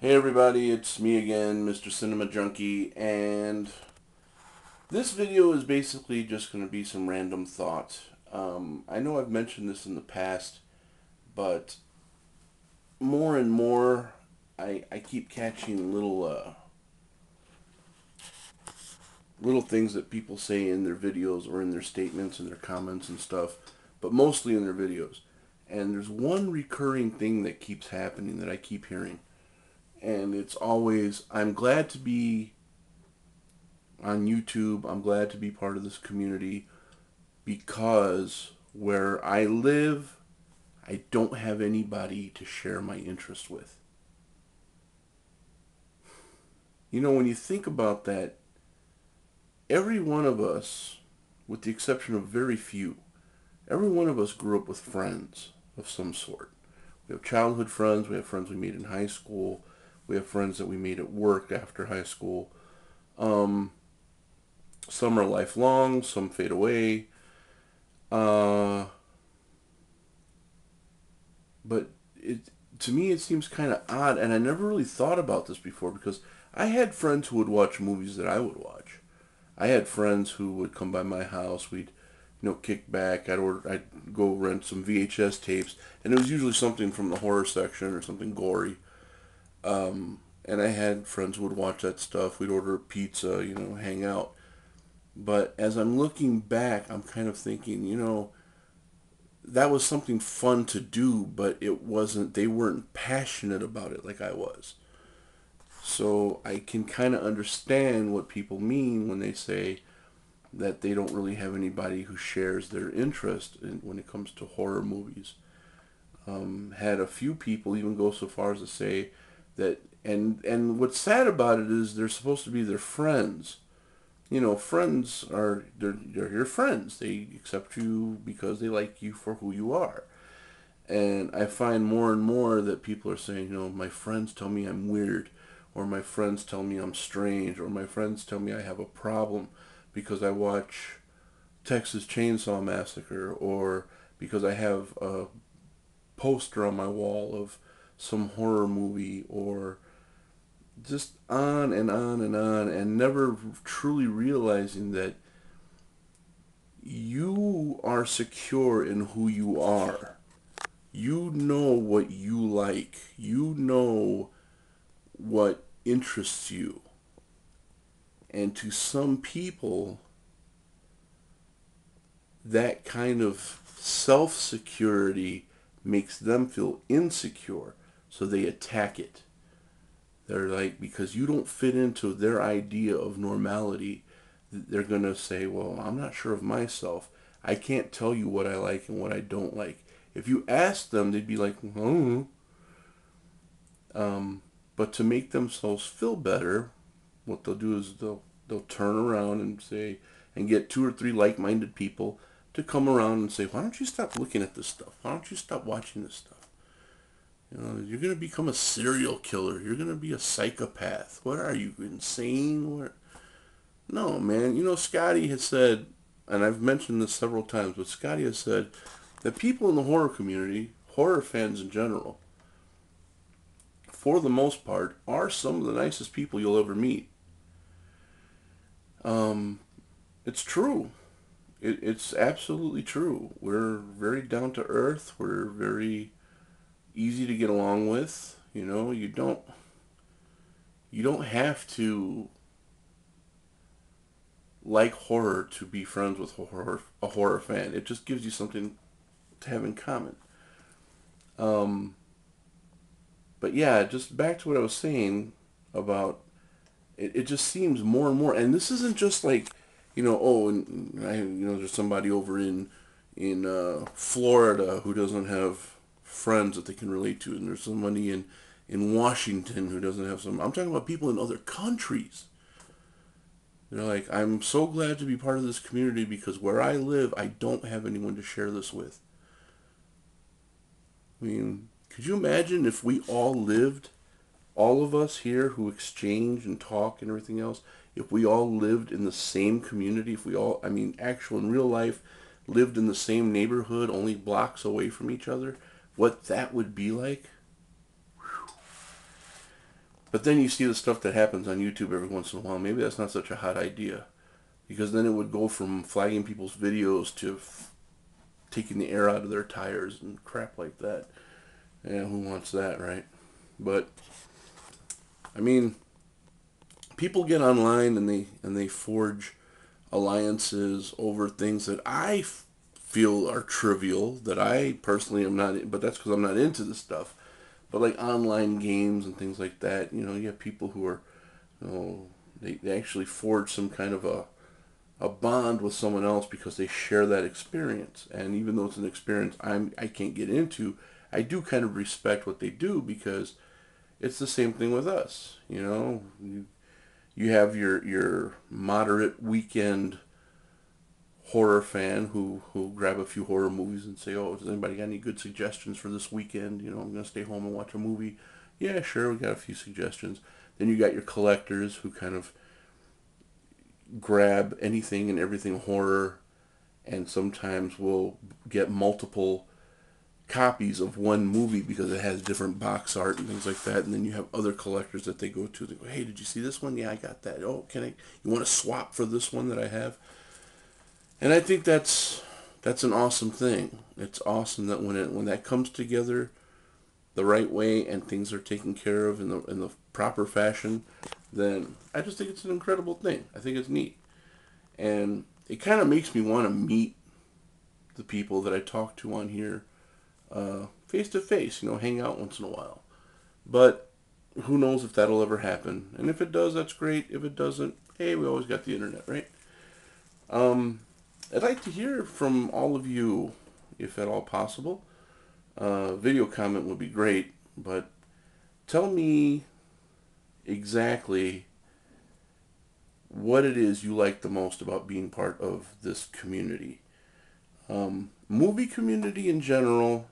Hey everybody, it's me again, Mr. Cinema Junkie, and this video is basically just going to be some random thoughts. I know I've mentioned this in the past, but more and more I keep catching little things that people say in their videos or in their statements and their comments and stuff, but mostly in their videos. And there's one recurring thing that keeps happening that I keep hearing, and it's always, I'm glad to be on YouTube. I'm glad to be part of this community because where I live, I don't have anybody to share my interest with. You know, when you think about that, every one of us, with the exception of very few, every one of us grew up with friends of some sort. We have childhood friends, we have friends we made in high school, we have friends that we made at work after high school. Um, some are lifelong, some fade away. Uh, but it to me it seems kind of odd, and I never really thought about this before because I had friends who would watch movies that I would watch. I had friends who would come by my house. We'd kick back. I'd go rent some VHS tapes, and it was usually something from the horror section or something gory. And I had friends who would watch that stuff. We'd order pizza, hang out. But as I'm looking back, I'm kind of thinking, that was something fun to do, but they weren't passionate about it like I was. So I can kind of understand what people mean when they say that they don't really have anybody who shares their interest when it comes to horror movies. Had a few people even go so far as to say that, and what's sad about it is they're supposed to be their friends. Friends they're your friends. They accept you because they like you for who you are. And I find more and more that people are saying, my friends tell me I'm weird, or my friends tell me I'm strange, or my friends tell me I have a problem because I watch Texas Chainsaw Massacre, or because I have a poster on my wall of some horror movie, or just on and on and on, and never truly realizing that you are secure in who you are. You know what you like. You know what interests you. And to some people, that kind of self security makes them feel insecure. So they attack it. They're like, because you don't fit into their idea of normality, they're going to say, well, I'm not sure of myself. I can't tell you what I like and what I don't like. If you ask them, they'd be like, oh. But to make themselves feel better, what they'll do is they'll turn around and say, and get two or three like-minded people to come around and say, why don't you stop looking at this stuff? Why don't you stop watching this stuff? You're going to become a serial killer. You're going to be a psychopath. What are you, insane? What? No, man. Scotty has said, and I've mentioned this several times, but Scotty has said that people in the horror community, horror fans in general, for the most part, are some of the nicest people you'll ever meet. Um, it's true. It's absolutely true. We're very down to earth. We're very easy to get along with. You don't have to like horror to be friends with a horror fan. It just gives you something to have in common. Um, but yeah, just back to what I was saying about it just seems more and more, and this isn't just like, and there's somebody over in Florida who doesn't have friends that they can relate to, and there's somebody in Washington who doesn't have some. I'm talking about people in other countries. They're like, I'm so glad to be part of this community because where I live, I don't have anyone to share this with. I mean, could you imagine if we all lived, all of us here who exchange and talk and everything else, if we all lived in the same community, if we all, I mean, actual in real life, lived in the same neighborhood, only blocks away from each other, what that would be like? But then you see the stuff that happens on YouTube every once in a while. Maybe that's not such a hot idea. Because then it would go from flagging people's videos to taking the air out of their tires and crap like that. Yeah, who wants that, right? But I mean, people get online and they forge alliances over things that feel are trivial, that I personally am not, but that's because I'm not into this stuff. But like online games and things like that, you have people who are, they actually forge some kind of a bond with someone else because they share that experience. And even though it's an experience I can't get into, I do kind of respect what they do because it's the same thing with us. You have your moderate weekend horror fan who grab a few horror movies and say, "Oh, does anybody got any good suggestions for this weekend? I'm gonna stay home and watch a movie." Yeah, sure, we got a few suggestions. Then you got your collectors who kind of grab anything and everything horror, and sometimes will get multiple copies of one movie because it has different box art and things like that. And then you have other collectors that they go to. They go, "Hey, did you see this one? Yeah, I got that. Oh, you want to swap for this one that I have?" And I think that's an awesome thing. It's awesome that when that comes together the right way and things are taken care of in the proper fashion, then I just think it's an incredible thing. I think it's neat. And it kind of makes me want to meet the people that I talk to on here face to face, hang out once in a while. But who knows if that'll ever happen. And if it does, that's great. If it doesn't, hey, we always got the internet, right? Um, I'd like to hear from all of you, if at all possible. Video comment would be great, but tell me exactly what it is you like the most about being part of this community. Movie community in general,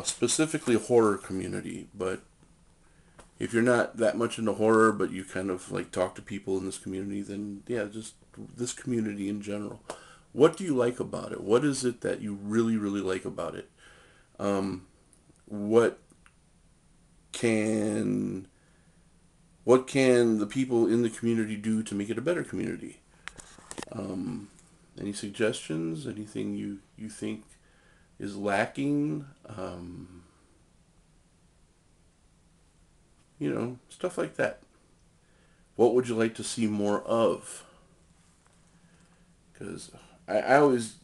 specifically horror community, but if you're not that much into horror, but you kind of like talk to people in this community, then yeah, just this community in general. What do you like about it? What is it that you really, really like about it? Um, what can what can the people in the community do to make it a better community? Um, any suggestions? Anything you think is lacking? Stuff like that. What would you like to see more of? Because I always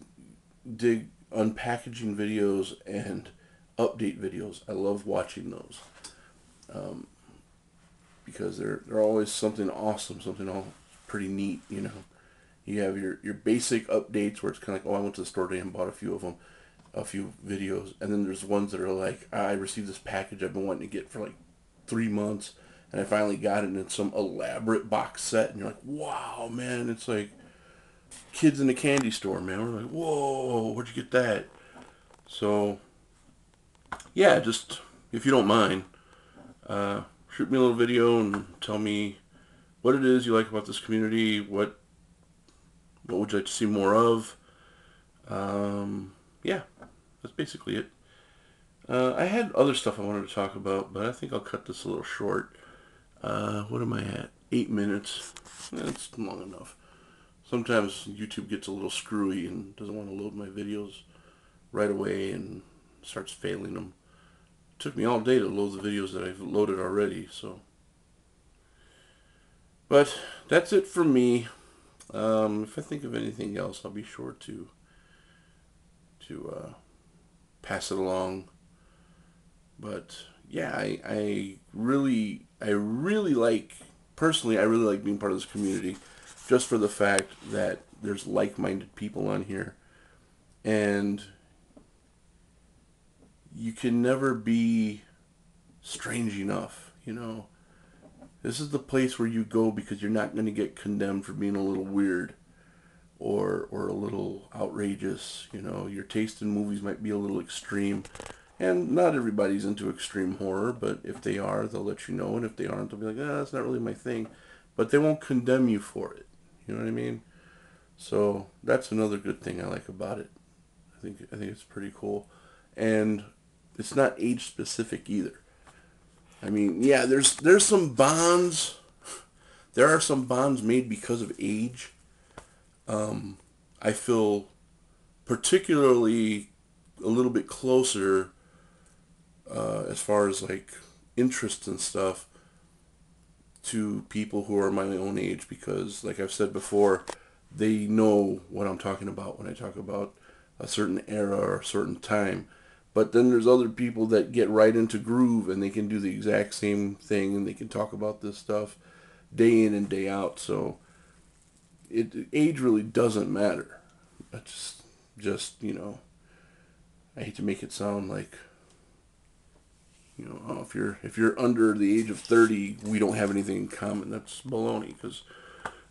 dig unpackaging videos and update videos. I love watching those um, because they're always something awesome, something all pretty neat. You have your basic updates where it's kind of like, oh, I went to the store today and bought a few of them, a few videos, and then there's ones that are like, I received this package I've been wanting to get for like 3 months, and I finally got it in some elaborate box set, and you're like, wow, man, it's like kids in a candy store, man. We're like, whoa, where'd you get that? So, yeah, just if you don't mind, shoot me a little video and tell me what it is you like about this community. What would you like to see more of? Yeah, that's basically it. I had other stuff I wanted to talk about, but I think I'll cut this a little short. What am I at? 8 minutes. That's long enough. Sometimes YouTube gets a little screwy and doesn't want to load my videos right away and starts failing them. It took me all day to load the videos that I've loaded already, so. But that's it for me. If I think of anything else, I'll be sure to pass it along. But yeah, I really like, personally, I really like being part of this community, just for the fact that there's like-minded people on here, and you can never be strange enough. This is the place where you go because you're not going to get condemned for being a little weird or a little outrageous. Your taste in movies might be a little extreme. And not everybody's into extreme horror, but if they are, they'll let you know. And if they aren't, they'll be like, that's not really my thing. But they won't condemn you for it. You know what I mean? So that's another good thing I like about it. I think it's pretty cool. And it's not age specific either. I mean, yeah, there's some bonds. There are some bonds made because of age. I feel particularly a little bit closer as far as like interests and stuff to people who are my own age because, like I've said before, they know what I'm talking about when I talk about a certain era or a certain time. But then there's other people that get right into groove and they can do the exact same thing and they can talk about this stuff day in and day out. So age really doesn't matter. It's just I hate to make it sound like oh, if you're under the age of 30, we don't have anything in common. That's baloney because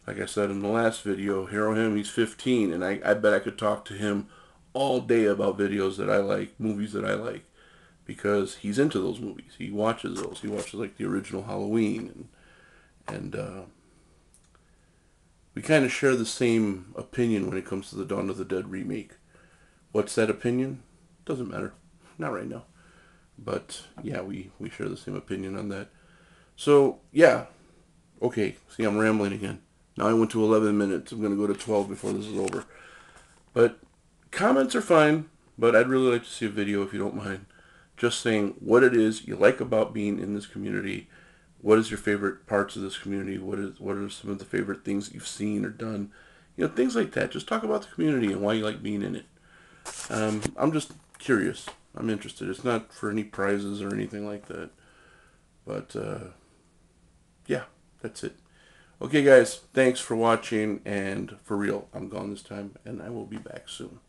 like I said in the last video, Hero Him, he's 15, and I bet I could talk to him all day about videos that I like, movies that I like, because he's into those movies. He watches those. He watches like the original Halloween, and we kind of share the same opinion when it comes to the Dawn of the Dead remake. What's that opinion? Doesn't matter. Not right now. But yeah, we share the same opinion on that. So yeah, okay. See, I'm rambling again. Now I went to 11 minutes. I'm going to go to 12 before this is over. But comments are fine, but I'd really like to see a video if you don't mind. Just saying what it is you like about being in this community. What is your favorite parts of this community? What are some of the favorite things that you've seen or done? Things like that. Just talk about the community and why you like being in it. I'm just curious. I'm interested. It's not for any prizes or anything like that. But yeah, that's it. Okay, guys, thanks for watching. And for real, I'm gone this time, and I will be back soon.